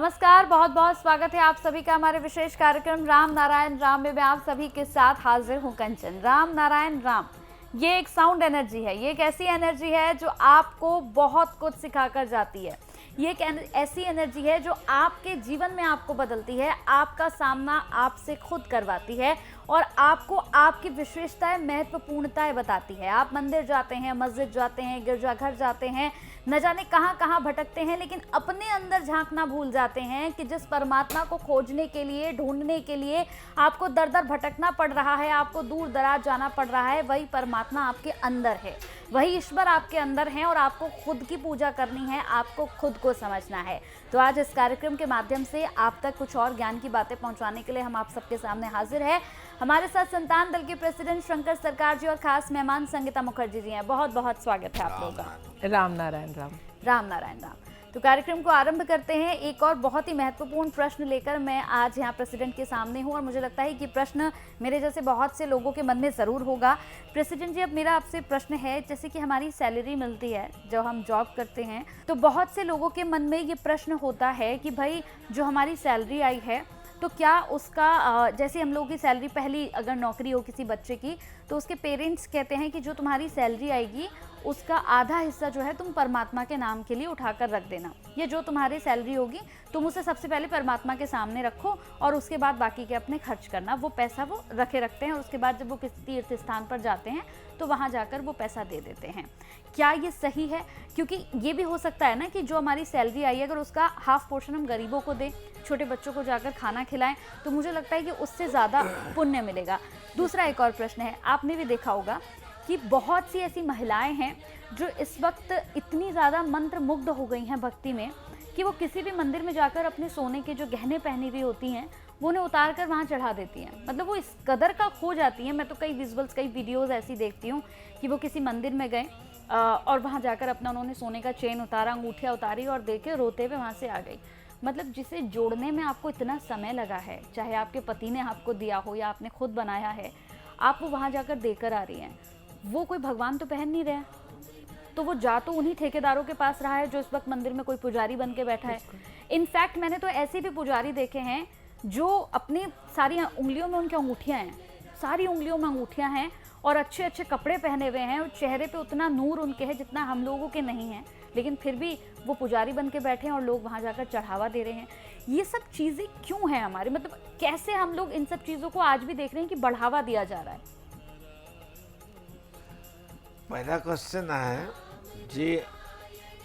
नमस्कार, बहुत बहुत स्वागत है आप सभी का हमारे विशेष कार्यक्रम राम नारायण राम में मैं आप सभी के साथ हाजिर हूं कंचन। राम नारायण राम ये एक साउंड एनर्जी है, ये एक ऐसी एनर्जी है जो आपको बहुत कुछ सिखाकर जाती है। ये एक ऐसी एनर्जी है जो आपके जीवन में आपको बदलती है, आपका सामना आपसे खुद करवाती है और आपको आपकी विशेषताएं, महत्वपूर्णताएं बताती है। आप मंदिर जाते हैं, मस्जिद जाते हैं, गिरजाघर जाते हैं, न जाने कहाँ कहाँ भटकते हैं, लेकिन अपने अंदर झांकना भूल जाते हैं कि जिस परमात्मा को खोजने के लिए, ढूंढने के लिए आपको दर दर भटकना पड़ रहा है, आपको दूर दराज जाना पड़ रहा है, वही परमात्मा आपके अंदर है, वही ईश्वर आपके अंदर है और आपको खुद की पूजा करनी है, आपको खुद को समझना है। तो आज इस कार्यक्रम के माध्यम से आप तक कुछ और ज्ञान की बातें पहुंचाने के लिए हम आप सबके सामने हाजिर है। हमारे साथ संतान दल के प्रेसिडेंट शंकर सरकार जी और खास मेहमान संगीता मुखर्जी जी हैं। बहुत बहुत स्वागत है आप लोगों का। राम नारायण राम। राम नारायण राम। तो कार्यक्रम को आरंभ करते हैं। एक और बहुत ही महत्वपूर्ण प्रश्न लेकर मैं आज यहाँ प्रेसिडेंट के सामने हूँ और मुझे लगता है कि प्रश्न मेरे जैसे बहुत से लोगों के मन में ज़रूर होगा। प्रेसिडेंट जी, अब मेरा आपसे प्रश्न है, जैसे कि हमारी सैलरी मिलती है जब हम जॉब करते हैं, तो बहुत से लोगों के मन में ये प्रश्न होता है कि भाई जो हमारी सैलरी आई है तो क्या उसका, जैसे हम लोगों की सैलरी, पहली अगर नौकरी हो किसी बच्चे की तो उसके पेरेंट्स कहते हैं कि जो तुम्हारी सैलरी आएगी उसका आधा हिस्सा जो है तुम परमात्मा के नाम के लिए उठाकर रख देना। ये जो तुम्हारी सैलरी होगी तुम उसे सबसे पहले परमात्मा के सामने रखो और उसके बाद बाकी के अपने खर्च करना। वो पैसा वो रखते हैं और उसके बाद जब वो किसी तीर्थ स्थान पर जाते हैं तो वहाँ जाकर वो पैसा दे देते हैं। क्या ये सही है? क्योंकि ये भी हो सकता है ना कि जो हमारी सैलरी आई है अगर उसका हाफ पोर्शन हम गरीबों को दें, छोटे बच्चों को जाकर खाना खिलाएं, तो मुझे लगता है कि उससे ज़्यादा पुण्य मिलेगा। दूसरा एक और प्रश्न है, आपने भी देखा होगा कि बहुत सी ऐसी महिलाएं हैं जो इस वक्त इतनी ज़्यादा मंत्र मुग्ध हो गई हैं भक्ति में कि वो किसी भी मंदिर में जाकर अपने सोने के जो गहने पहनी हुई होती हैं वो उन्हें उतार कर वहाँ चढ़ा देती हैं। मतलब वो इस कदर का खो जाती हैं। मैं तो कई विजुअल्स, कई वीडियोज़ ऐसी देखती हूँ कि वो किसी मंदिर में गए और वहाँ जाकर अपना उन्होंने सोने का चेन उतारा, अंगूठियाँ उतारी और दे के रोते हुए वहाँ से आ गई। मतलब जिसे जोड़ने में आपको इतना समय लगा है, चाहे आपके पति ने आपको दिया हो या आपने खुद बनाया है, आप वो वहाँ जाकर देकर आ रही हैं। वो कोई भगवान तो पहन नहीं रहे, तो वो जा तो उन्हीं ठेकेदारों के पास रहा है जो इस वक्त मंदिर में कोई पुजारी बन के बैठा है। इनफैक्ट मैंने तो ऐसे भी पुजारी देखे हैं जो अपनी सारी उंगलियों में उनकी अंगूठियाँ हैं, सारी उंगलियों में अंगूठियाँ हैं और अच्छे अच्छे कपड़े पहने हुए हैं और चेहरे पे उतना नूर उनके है जितना हम लोगों के नहीं है, लेकिन फिर भी वो पुजारी बन के बैठे हैं और लोग वहाँ जाकर चढ़ावा दे रहे हैं। ये सब चीज़ें क्यों हैं हमारे, मतलब कैसे हम लोग इन सब चीज़ों को आज भी देख रहे हैं कि बढ़ावा दिया जा रहा है? पहला क्वेश्चन है जी,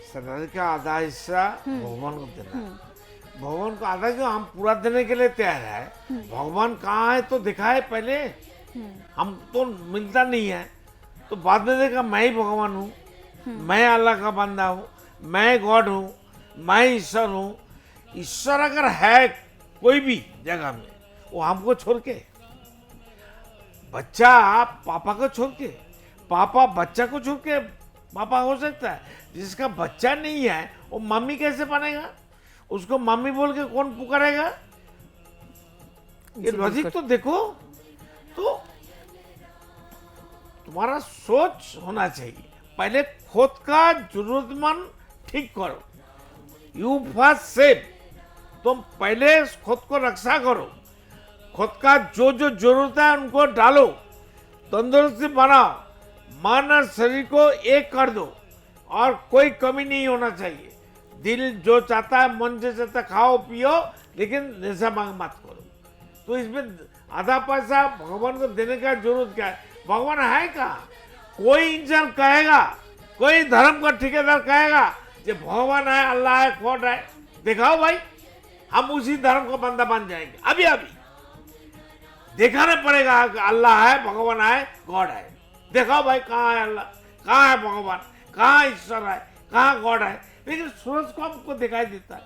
सैलरी का आधा हिस्सा भगवान को देना है। भगवान को आधा क्यों, हम पूरा देने के लिए तैयार है। भगवान कहाँ है तो दिखाए पहले, हम तो मिलता नहीं है तो बाद में देखा मैं ही भगवान हूँ, मैं अल्लाह का बंदा हूँ, मैं गॉड हूँ, मैं ईश्वर हूँ। ईश्वर अगर है कोई भी जगह में, वो हमको छोड़ के, बच्चा पापा को छोड़ के, पापा बच्चा को छोड़ के पापा हो सकता है। जिसका बच्चा नहीं है वो मम्मी कैसे बनेगा? उसको मम्मी बोल के कौन पुकारेगा? ये लॉजिक तो देखो। तो तुम्हारा सोच होना चाहिए, पहले खुद का जरूरतमंद ठीक करो। यू फर्स्ट सेव, तुम पहले खुद को रक्षा करो, खुद का जो जो जरूरत है उनको डालो, तंदुरुस्ती बनाओ, मन और शरीर को एक कर दो और कोई कमी नहीं होना चाहिए। दिल जो चाहता है, मन से चाहता है, खाओ पियो, लेकिन नशा मांग मत करो। तो इसमें आधा पैसा भगवान को देने का जरूरत क्या है? भगवान है कहाँ? कोई इंसान कहेगा, कोई धर्म का ठेकेदार कहेगा कि भगवान है, अल्लाह है, गॉड है, दिखाओ भाई, हम उसी धर्म का बंदा बन जाएंगे। अभी अभी दिखाना पड़ेगा कि अल्लाह है, भगवान है, गॉड है। दिखाओ भाई, कहाँ है अल्लाह, कहाँ है भगवान, कहाँ ईश्वर है, कहाँ गॉड है। लेकिन सूरज को हमको दिखाई देता है,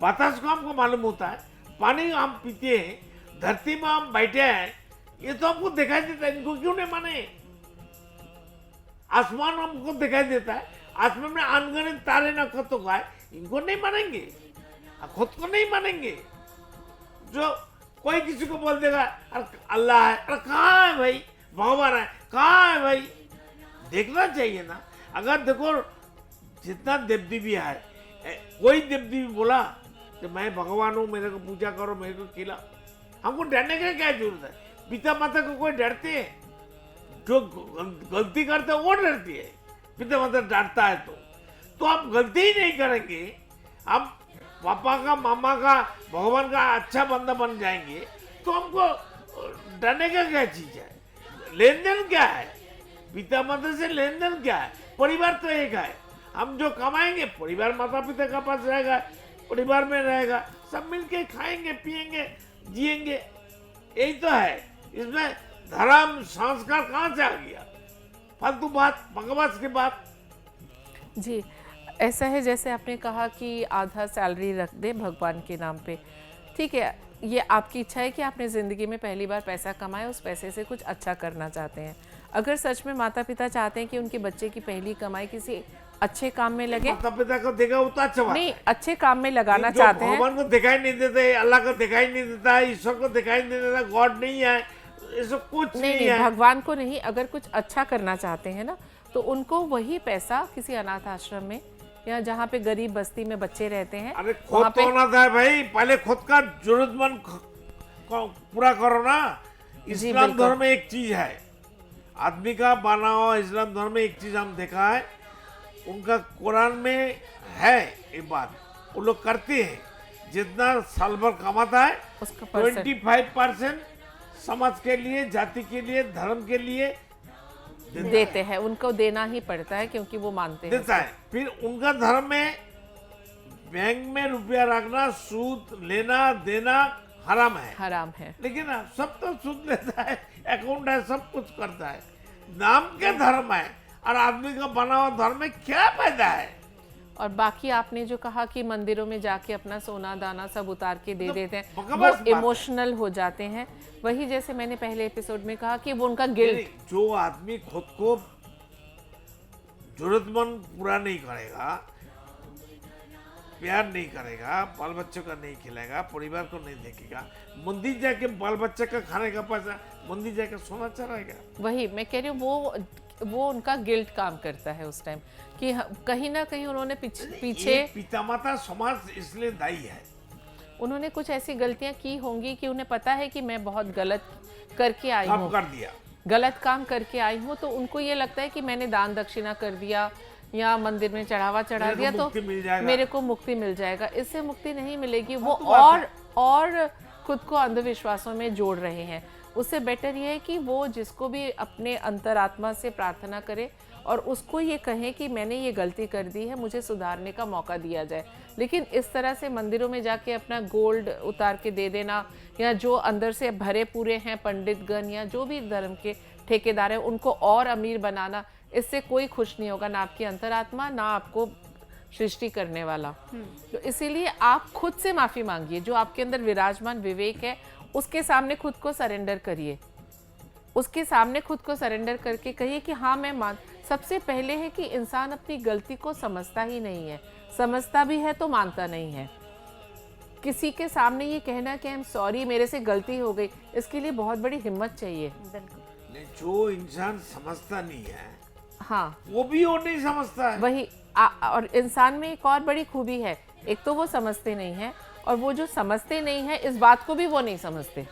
बतास को हमको मालूम होता है, पानी हम पीते हैं, धरती में हम बैठे हैं, ये तो हमको दिखाई देता है। इनको क्यों नहीं माने? आसमान हमको दिखाई देता है, आसमान में अनगिनत तारे नक्षत्रों का है, इनको नहीं मानेंगे, खुद को नहीं मानेंगे। जो कोई किसी को बोल देगा अरे अल्लाह है, अरे कहाँ है भाई भगवान है, कहाँ है भाई? देखना चाहिए ना। अगर देखो जितना देव देवी है, कोई देव देवी बोला कि मैं भगवान हूँ, मेरे को पूजा करो, मेरे को खिलाओ। हमको डरने का क्या जरूरत है? पिता माता को कोई डरते है? जो गलती करते हैं वो डरती है। पिता माता डांटता है तो आप गलती ही नहीं करेंगे, आप पापा का, मामा का, भगवान का अच्छा बंदा बन जाएंगे, तो हमको डरने का क्या चीज है? लेन देन क्या है? पिता माता से लेन देन क्या है? परिवार तो एक है। हम जो कमाएंगे परिवार माता पिता का पास रहेगा, परिवार में रहेगा, सब मिलके खाएंगे, पिएंगे, जिएंगे। यही तो है। इसमें धर्म संस्कार कहाँ से आ गया? फालतू बात, बकवास की बात। जी, ऐसा है जैसे आपने कहा कि आधा सैलरी रख दे भगवान के नाम पे। ठीक है, ये आपकी इच्छा है कि आपने ज़िंदगी में पहली बार पैसा कमाया, उस पैसे से कुछ अच्छा करना चाहते हैं। अगर सच में माता पिता चाहते हैं कि उनके बच्चे की पहली कमाई किसी अच्छे काम में लगे, माता पिता को देखा वो तो अच्छा बात नहीं है। अच्छे काम में लगाना जो चाहते हैं, भगवान को दिखाई नहीं देते, अल्लाह को दिखाई नहीं देता, ईश्वर को दिखाई नहीं देता, गॉड नहीं है, ये सब कुछ नहीं नहीं नहीं है। भगवान को नहीं, अगर कुछ अच्छा करना चाहते हैं ना, तो उनको वही पैसा किसी अनाथ आश्रम में या जहाँ पे गरीब बस्ती में बच्चे रहते हैं, अरे वहाँ खुद तो होना था भाई, पहले खुद का जरूरतमंद को पूरा करो ना। इस्लाम बिल्कुल। धर्म में एक चीज है, आदमी का बना हुआ इस्लाम धर्म में एक चीज हम देखा है, उनका कुरान में है ये बात, वो लोग करते हैं, जितना साल भर कमाता है उसका परसेंट 25% समाज के लिए, जाति के लिए, धर्म के लिए देते हैं। उनको देना ही पड़ता है क्योंकि वो मानते हैं। देता है। फिर उनका धर्म में बैंक में रुपया रखना, सूद लेना देना हराम है। हराम है। लेकिन सब तो सूद लेता है, अकाउंट है, सब कुछ करता है, नाम के धर्म है, और आदमी का बना हुआ धर्म में क्या फायदा है? और बाकी आपने जो कहा कि मंदिरों में जाके अपना सोना दाना सब उतार के दे देते हैं, बकवास वो बात है। इमोशनल हो जाते हैं। वही जैसे मैंने पहले एपिसोड में कहा कि वो उनका गिल्ट, जो आदमी खुद को जरूरतमंद पूरा नहीं करेगा, प्यार नहीं करेगा, बाल बच्चों का नहीं खिलाएगा, परिवार को नहीं देखेगा, मंदिर जाके बाल बच्चे का खाने का पैसा मंदिर जाके सोना चढ़ाएगा। वही मैं कह रही हूँ, वो उनका गिल्ट काम करता है उस टाइम कि कहीं ना कहीं उन्होंने पीछे पिता माता समाज इसलिए दायी है। उन्होंने कुछ ऐसी गलतियां की होंगी कि उन्हें पता है कि मैं बहुत गलत करके आई सब हूँ, कर दिया, गलत काम करके आई हूँ, तो उनको ये लगता है कि मैंने दान दक्षिणा कर दिया या मंदिर में चढ़ावा चढ़ा मेरे को दिया तो मुक्ति मिल जाएगा। मेरे को मुक्ति मिल जाएगा। इससे मुक्ति नहीं मिलेगी, वो तो बात है। और खुद को अंधविश्वासों में जोड़ रहे हैं। उससे बेटर ये है कि वो जिसको भी अपने अंतरात्मा से प्रार्थना करे और उसको ये कहें कि मैंने ये गलती कर दी है, मुझे सुधारने का मौका दिया जाए। लेकिन इस तरह से मंदिरों में जाके अपना गोल्ड उतार के दे देना, या जो अंदर से भरे पूरे हैं पंडितगण या जो भी धर्म के ठेकेदार हैं उनको और अमीर बनाना, इससे कोई खुश नहीं होगा, ना आपकी अंतरात्मा ना आपको सृष्टि करने वाला। तो इसीलिए आप खुद से माफ़ी मांगिए, जो आपके अंदर विराजमान विवेक है उसके सामने खुद को सरेंडर करिए, उसके सामने खुद को सरेंडर करके कहिए कि हाँ मैं मान। सबसे पहले है कि इंसान अपनी गलती को समझता ही नहीं है, समझता भी है तो मानता नहीं है। किसी के सामने ये कहना कि आई एम सॉरी, मेरे से गलती हो गई, इसके लिए बहुत बड़ी हिम्मत चाहिए। नहीं, जो इंसान समझता नहीं है हाँ, वो भी वो नहीं समझता है। वही और इंसान में एक और बड़ी खूबी है, एक तो वो समझते नहीं है, और वो जो समझते नहीं है इस बात को भी वो नहीं समझते।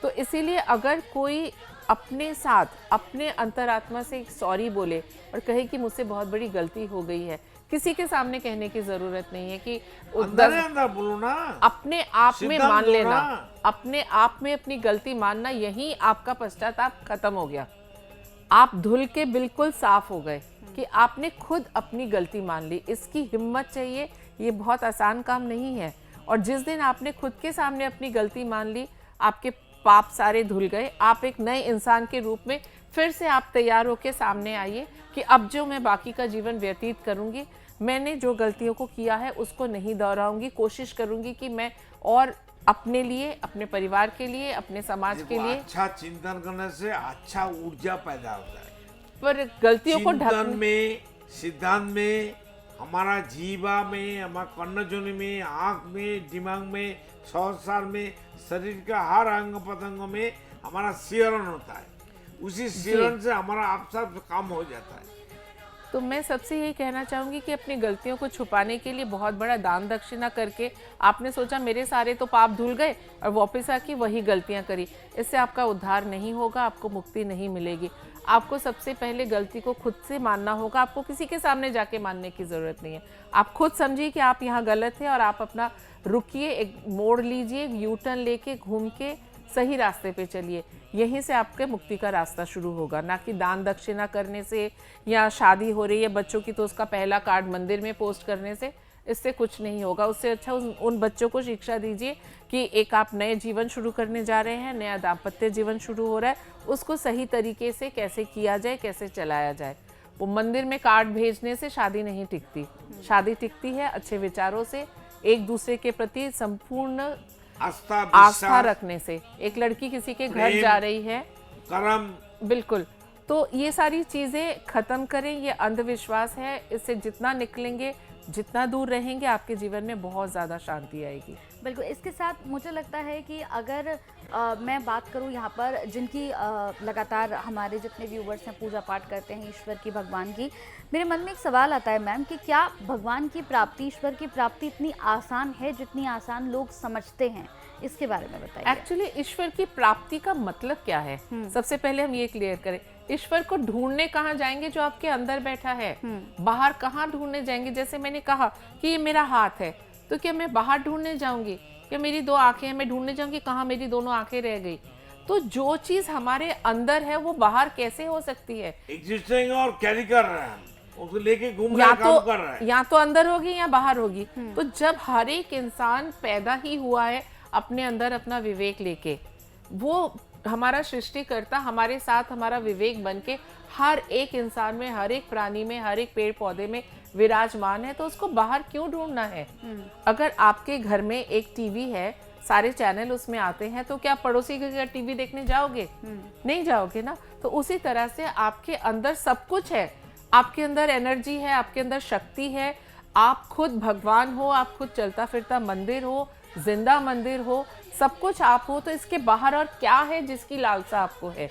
तो इसीलिए अगर कोई अपने साथ अपने अंतरात्मा से एक सॉरी बोले और कहे कि मुझसे बहुत बड़ी गलती हो गई है, किसी के सामने कहने की जरूरत नहीं है कि अंदर अंदर बोलो ना, अपने आप में सिद्धांत मान दो लेना, ना। अपने आप में अपनी गलती मानना, यही आपका पश्चाताप खत्म हो गया। आप धुल के बिल्कुल साफ हो गए कि आपने खुद अपनी गलती मान ली। इसकी हिम्मत चाहिए, ये बहुत आसान काम नहीं है। और जिस दिन आपने खुद के सामने अपनी गलती मान ली, आपके पाप सारे धुल गए, आप एक नए इंसान के रूप में फिर से आप तैयार होकर सामने आइए कि अब जो मैं बाकी का जीवन व्यतीत करूंगी, मैंने जो गलतियों को किया है उसको नहीं दोहराऊंगी, कोशिश करूंगी कि मैं और अपने लिए, अपने परिवार के लिए, अपने समाज के लिए। अच्छा चिंतन करने से अच्छा ऊर्जा पैदा होता है। पर गलतियों को चिंतन में, सिद्धांत में, हमारा जीवा में, हमारा कर्णजोनी में, आँख में, दिमाग में, सहस्रार में, शरीर का हर अंग पतंगों में हमारा सीरण होता है। उसी सीरण से हमारा आप सब काम हो जाता है। तो मैं सबसे यही कहना चाहूँगी कि अपनी गलतियों को छुपाने के लिए बहुत बड़ा दान दक्षिणा करके आपने सोचा मेरे सारे तो पाप धुल गए और वापस आके वही गलतियाँ करी, इससे आपका उद्धार नहीं होगा, आपको मुक्ति नहीं मिलेगी। आपको सबसे पहले गलती को खुद से मानना होगा, आपको किसी के सामने जाके मानने की ज़रूरत नहीं है। आप खुद समझिए कि आप यहाँ गलत हैं और आप अपना रुकिए, एक मोड़ लीजिए, एक यू टर्न लेके घूम के सही रास्ते पे चलिए। यहीं से आपके मुक्ति का रास्ता शुरू होगा, ना कि दान दक्षिणा करने से या शादी हो रही है बच्चों की तो उसका पहला कार्ड मंदिर में पोस्ट करने से, इससे कुछ नहीं होगा। उससे अच्छा उन बच्चों को शिक्षा दीजिए कि एक आप नए जीवन शुरू करने जा रहे हैं, नया दाम्पत्य जीवन शुरू हो रहा है, उसको सही तरीके से कैसे किया जाए, कैसे चलाया जाए। वो मंदिर में कार्ड भेजने से शादी नहीं टिकती। शादी टिकती है अच्छे विचारों से, एक दूसरे के प्रति संपूर्ण आस्था रखने से। एक लड़की किसी के घर जा रही है, कर्म, बिल्कुल, तो ये सारी चीजें खत्म करें। ये अंधविश्वास है, इससे जितना निकलेंगे, जितना दूर रहेंगे, आपके जीवन में बहुत ज़्यादा शांति आएगी। बिल्कुल। इसके साथ मुझे लगता है कि अगर मैं बात करूं यहाँ पर जिनकी लगातार हमारे जितने व्यूवर्स हैं पूजा पाठ करते हैं ईश्वर की, भगवान की, मेरे मन में एक सवाल आता है मैम कि क्या भगवान की प्राप्ति, ईश्वर की प्राप्ति इतनी आसान है जितनी आसान लोग समझते हैं? इसके बारे में बताइए। एक्चुअली ईश्वर की प्राप्ति का मतलब क्या है, सबसे पहले हम ये क्लियर करें। ईश्वर को ढूंढने कहाँ जाएंगे? जो आपके अंदर बैठा है। बाहर कहाँ ढूंढने जाएंगे? जैसे मैंने कहा कि ये मेरा हाथ है, तो क्या मैं बाहर ढूंढने जाऊंगी? क्या मेरी दो आंखें हैं, मैं ढूंढने जाऊंगी कहाँ मेरी दोनों आंखें रह गई? तो जो चीज हमारे अंदर है वो बाहर कैसे हो सकती है? एग्जिस्टिंग और कैरी कर रहे हैं, उसको लेके घूम रहे हैं, काम कर रहे हैं। या तो अंदर होगी या बाहर होगी। तो जब हर एक इंसान पैदा ही हुआ है अपने अंदर अपना विवेक लेके, वो हमारा सृष्टिकर्ता हमारे साथ हमारा विवेक बन के हर एक इंसान में, हर एक प्राणी में, हर एक पेड़ पौधे में विराजमान है, तो उसको बाहर क्यों ढूंढना है? अगर आपके घर में एक टीवी है, सारे चैनल उसमें आते हैं, तो क्या पड़ोसी के घर टीवी देखने जाओगे? नहीं जाओगे ना। तो उसी तरह से आपके अंदर सब कुछ है, आपके अंदर एनर्जी है, आपके अंदर शक्ति है, आप खुद भगवान हो, आप खुद चलता फिरता मंदिर हो, जिंदा मंदिर हो, सब कुछ आप हो। तो इसके बाहर और क्या है जिसकी लालसा आपको है?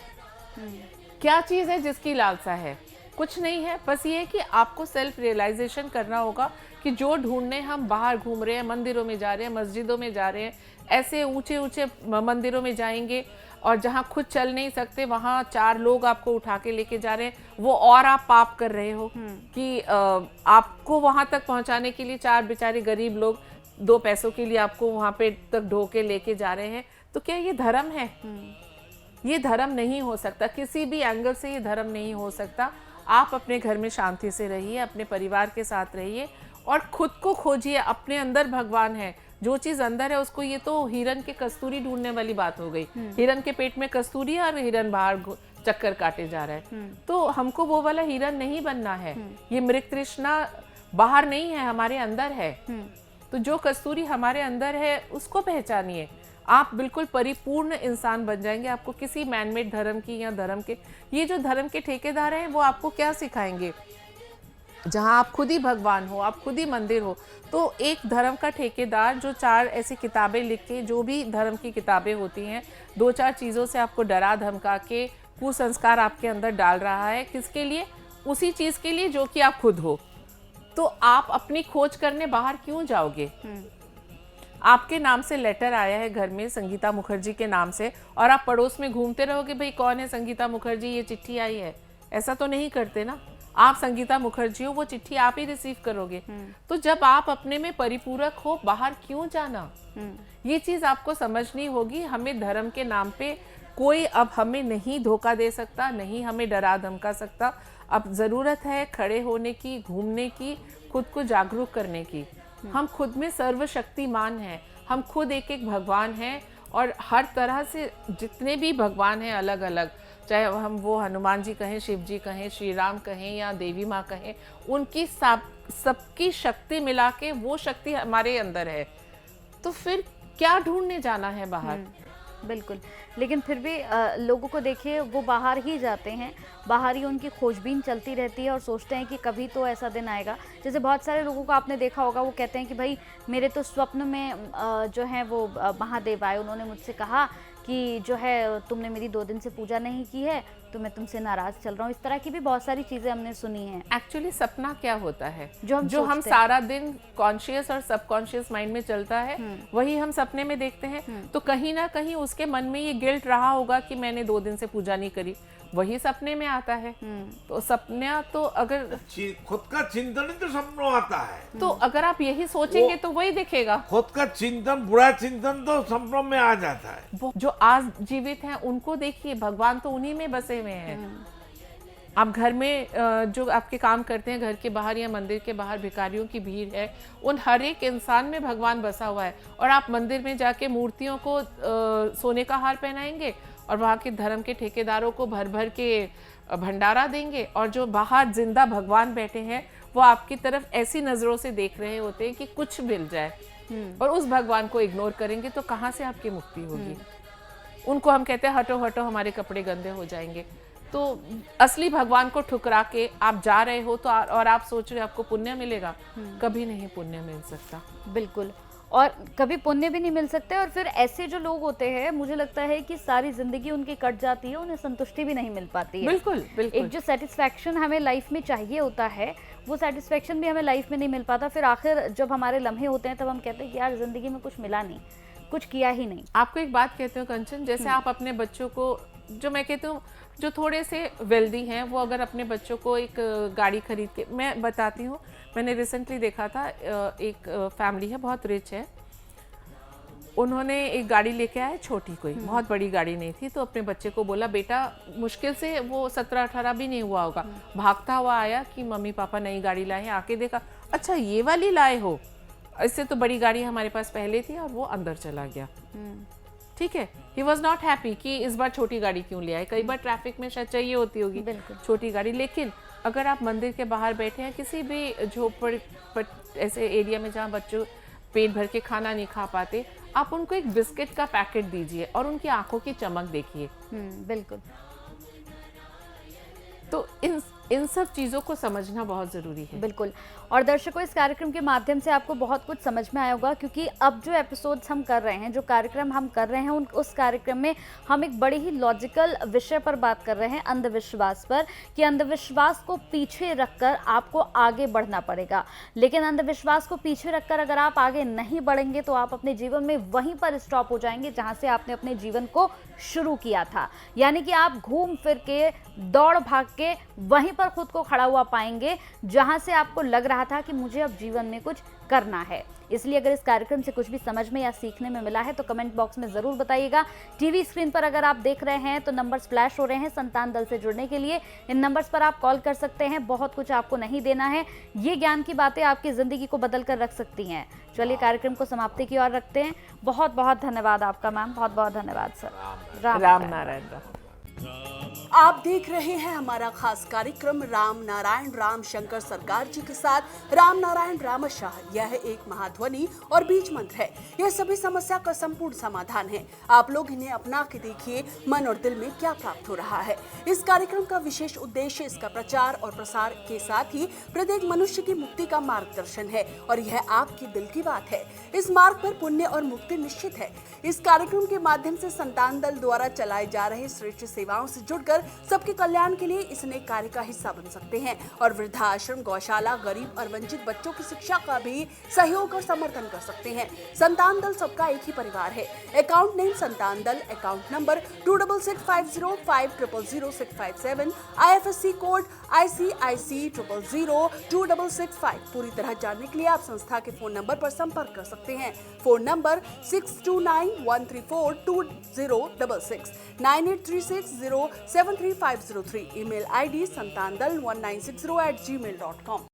क्या चीज है जिसकी लालसा है? कुछ नहीं है। बस ये है कि आपको सेल्फ रियलाइजेशन करना होगा कि जो ढूंढने हम बाहर घूम रहे हैं, मंदिरों में जा रहे हैं, मस्जिदों में जा रहे हैं, ऐसे ऊंचे ऊंचे मंदिरों में जाएंगे और जहाँ खुद चल नहीं सकते वहाँ 4 लोग आपको उठा के लेके जा रहे हैं, वो और आप पाप कर रहे हो कि आपको वहाँ तक पहुँचाने के लिए 4 बेचारे गरीब लोग 2 पैसों के लिए आपको वहाँ पे तक ढो के लेके जा रहे हैं। तो क्या ये धर्म है? ये धर्म नहीं हो सकता, किसी भी एंगल से ये धर्म नहीं हो सकता। आप अपने घर में शांति से रहिए, अपने परिवार के साथ रहिए और खुद को खोजिए। अपने अंदर भगवान है, जो चीज अंदर है उसको, ये तो हिरन के कस्तूरी ढूंढने वाली बात हो गई। हिरन के पेट में कस्तूरी है और हिरन बाहर चक्कर काटे जा रहा है। तो हमको वो वाला हिरन नहीं बनना है। ये मृग तृष्णा बाहर नहीं है, हमारे अंदर है। तो जो कस्तूरी हमारे अंदर है उसको पहचानिए, आप बिल्कुल परिपूर्ण इंसान बन जाएंगे। आपको किसी मैनमेड धर्म की या धर्म के, ये जो धर्म के ठेकेदार हैं वो आपको क्या सिखाएंगे? जहाँ आप खुद ही भगवान हो, आप खुद ही मंदिर हो। तो एक धर्म का ठेकेदार जो 4 ऐसी किताबें लिख के, जो भी धर्म की किताबें होती हैं, 2-4 चीज़ों से आपको डरा धमका के कुसंस्कार आपके अंदर डाल रहा है। किसके लिए? उसी चीज़ के लिए जो कि आप खुद हो। तो आप अपनी खोज करने बाहर क्यों जाओगे? आपके नाम से लेटर आया है घर में संगीता मुखर्जी के नाम से, और आप पड़ोस में घूमते रहोगे भाई कौन है संगीता मुखर्जी, ये चिट्ठी आई है। ऐसा तो नहीं करते ना। आप संगीता मुखर्जी हो, वो चिट्ठी आप ही रिसीव करोगे। तो जब आप अपने में परिपूरक हो, बाहर क्यों जाना? ये चीज आपको समझनी होगी। हमें धर्म के नाम पे कोई अब हमें नहीं धोखा दे सकता, नहीं हमें डरा धमका सकता। अब जरूरत है खड़े होने की, घूमने की, खुद को जागरूक करने की। हम खुद में सर्वशक्तिमान हैं, हम खुद एक एक भगवान हैं, और हर तरह से जितने भी भगवान हैं अलग अलग, चाहे हम वो हनुमान जी कहें, शिव जी कहें, श्री राम कहें या देवी माँ कहें, उनकी सबकी शक्ति मिला के वो शक्ति हमारे अंदर है। तो फिर क्या ढूंढने जाना है बाहर? बिल्कुल। लेकिन फिर भी लोगों को देखिए, वो बाहर ही जाते हैं, बाहर ही उनकी खोजबीन चलती रहती है और सोचते हैं कि कभी तो ऐसा दिन आएगा। जैसे बहुत सारे लोगों को आपने देखा होगा, वो कहते हैं कि भाई मेरे तो स्वप्न में जो है वो महादेव आए, उन्होंने मुझसे कहा कि कि जो है तुमने मेरी 2 दिन से पूजा नहीं की है तो मैं तुमसे नाराज चल रहा हूँ। इस तरह की भी बहुत सारी चीजें हमने सुनी हैं। एक्चुअली सपना क्या होता है, जो हम जो हम सोचते हैं। सारा दिन कॉन्शियस और सबकॉन्शियस माइंड में चलता है वही हम सपने में देखते हैं। तो कहीं ना कहीं उसके मन में ये गिल्ट रहा होगा कि मैंने 2 दिन से पूजा नहीं करी, वही सपने में आता है। तो सपना तो अगर खुद का चिंतन ही तो सपनों आता है। तो अगर आप यही सोचेंगे तो वही दिखेगा। खुद का चिंतन, बुरा चिंतन तो सपनों में आ जाता है। जो आज जीवित हैं उनको देखिए, भगवान तो उन्हीं में बसे हुए हैं। आप घर में जो आपके काम करते हैं, घर के बाहर या मंदिर के बाहर भिखारियों की भीड़ है, उन हर एक इंसान में भगवान बसा हुआ है। और आप मंदिर में जाके मूर्तियों को सोने का हार पहनाएंगे और वहाँ के धर्म के ठेकेदारों को भर भर के भंडारा देंगे, और जो बाहर जिंदा भगवान बैठे हैं वो आपकी तरफ ऐसी नज़रों से देख रहे होते हैं कि कुछ मिल जाए, और उस भगवान को इग्नोर करेंगे तो कहाँ से आपकी मुक्ति होगी। उनको हम कहते हैं हटो हटो हमारे कपड़े गंदे हो जाएंगे। तो असली भगवान को ठुकरा के आप जा रहे हो तो और आप सोच रहे हो आपको पुण्य मिलेगा, कभी नहीं पुण्य मिल सकता। बिल्कुल, और कभी पुण्य भी नहीं मिल सकते। और फिर ऐसे जो लोग होते हैं, मुझे लगता है कि सारी जिंदगी उनकी कट जाती है, उन्हें संतुष्टि भी नहीं मिल पाती है। बिल्कुल बिल्कुल। एक जो सेटिस्फैक्शन हमें लाइफ में चाहिए होता है, वो सेटिस्फैक्शन भी हमें लाइफ में नहीं मिल पाता। फिर आखिर जब हमारे लम्हे होते हैं तब हम कहते हैं कि यार जिंदगी में कुछ मिला नहीं, कुछ किया ही नहीं। आपको एक बात कहते हो कंचन, जैसे आप अपने बच्चों को, जो मैं कहती हूँ जो थोड़े से वेल्दी हैं, वो अगर अपने बच्चों को एक गाड़ी खरीद के, मैं बताती हूँ, मैंने रिसेंटली देखा था, एक फैमिली है बहुत रिच है, उन्होंने एक गाड़ी लेके आए, छोटी कोई बहुत बड़ी गाड़ी नहीं थी। तो अपने बच्चे को बोला, बेटा, मुश्किल से वो 17-18 भी नहीं हुआ होगा, भागता हुआ आया कि मम्मी पापा नई गाड़ी लाए हैं। आके देखा, अच्छा ये वाली लाए हो, इससे तो बड़ी गाड़ी हमारे पास पहले थी, और वो अंदर चला गया। ठीक है, ही वॉज नॉट हैप्पी कि इस बार छोटी गाड़ी क्यों ले आए। कई बार ट्रैफिक में शायद चाहिए होती होगी छोटी गाड़ी, लेकिन अगर आप मंदिर के बाहर बैठे हैं, किसी भी झोपड़ ऐसे एरिया में जहाँ बच्चों पेट भर के खाना नहीं खा पाते, आप उनको एक बिस्किट का पैकेट दीजिए और उनकी आंखों की चमक देखिए। बिल्कुल। तो इन सब चीज़ों को समझना बहुत ज़रूरी है। बिल्कुल। और दर्शकों, इस कार्यक्रम के माध्यम से आपको बहुत कुछ समझ में आया होगा, क्योंकि अब जो एपिसोड्स हम कर रहे हैं, जो कार्यक्रम हम कर रहे हैं, उस कार्यक्रम में हम एक बड़ी ही लॉजिकल विषय पर बात कर रहे हैं, अंधविश्वास पर, कि अंधविश्वास को पीछे रखकर आपको आगे बढ़ना पड़ेगा। लेकिन अंधविश्वास को पीछे रखकर अगर आप आगे नहीं बढ़ेंगे तो आप अपने जीवन में वहीं पर स्टॉप हो जाएंगे जहाँ से आपने अपने जीवन को शुरू किया था। यानी कि आप घूम फिर के, दौड़ भाग के वहीं पर खुद को खड़ा हुआ पाएंगे जहां से आपको लग रहा था कि मुझे अब जीवन में कुछ करना है। इसलिए अगर इस कार्यक्रम से कुछ भी समझ में या सीखने में मिला है तो कमेंट बॉक्स में जरूर बताइएगा। टीवी स्क्रीन पर अगर आप देख रहे हैं तो नंबर्स फ्लैश हो रहे हैं संतान दल से जुड़ने के लिए। इन नंबर्स पर आप कॉल कर सकते हैं। बहुत कुछ आपको नहीं देना है, ये ज्ञान की बातें आपकी जिंदगी को बदल कर रख सकती हैं। चलिए कार्यक्रम को समाप्ति की ओर रखते हैं। बहुत बहुत धन्यवाद आपका मैम, बहुत बहुत धन्यवाद सर। राम नारायण। आप देख रहे हैं हमारा खास कार्यक्रम राम नारायण राम शंकर सरकार जी के साथ राम नारायण रामशाह। यह एक महाध्वनि और बीज मंत्र है। यह सभी समस्या का संपूर्ण समाधान है। आप लोग इन्हें अपना के देखिए, मन और दिल में क्या प्राप्त हो रहा है। इस कार्यक्रम का विशेष उद्देश्य इसका प्रचार और प्रसार के साथ ही प्रत्येक मनुष्य की मुक्ति का मार्गदर्शन है, और यह आपके दिल की बात है। इस मार्ग पर पुण्य और मुक्ति निश्चित है। इस कार्यक्रम के माध्यम से संतान दल द्वारा चलाए जा रहे श्रेष्ठ सेवाओं से जुड़कर सबके कल्याण के लिए इस नेक कार्य का हिस्सा बन सकते हैं, और वृद्धाश्रम, गौशाला, गरीब और वंचित बच्चों की शिक्षा का भी सहयोग और समर्थन कर सकते हैं। संतान दल सबका एक ही परिवार है। अकाउंट नेम संतान दल, account number 266505000657, IFSC code ICIC 000265। पूरी तरह जानने के लिए आप संस्था के फोन नंबर पर संपर्क कर सकते हैं। Phone number 6291342066, 9836073503। Email ID santandal1960@gmail.com।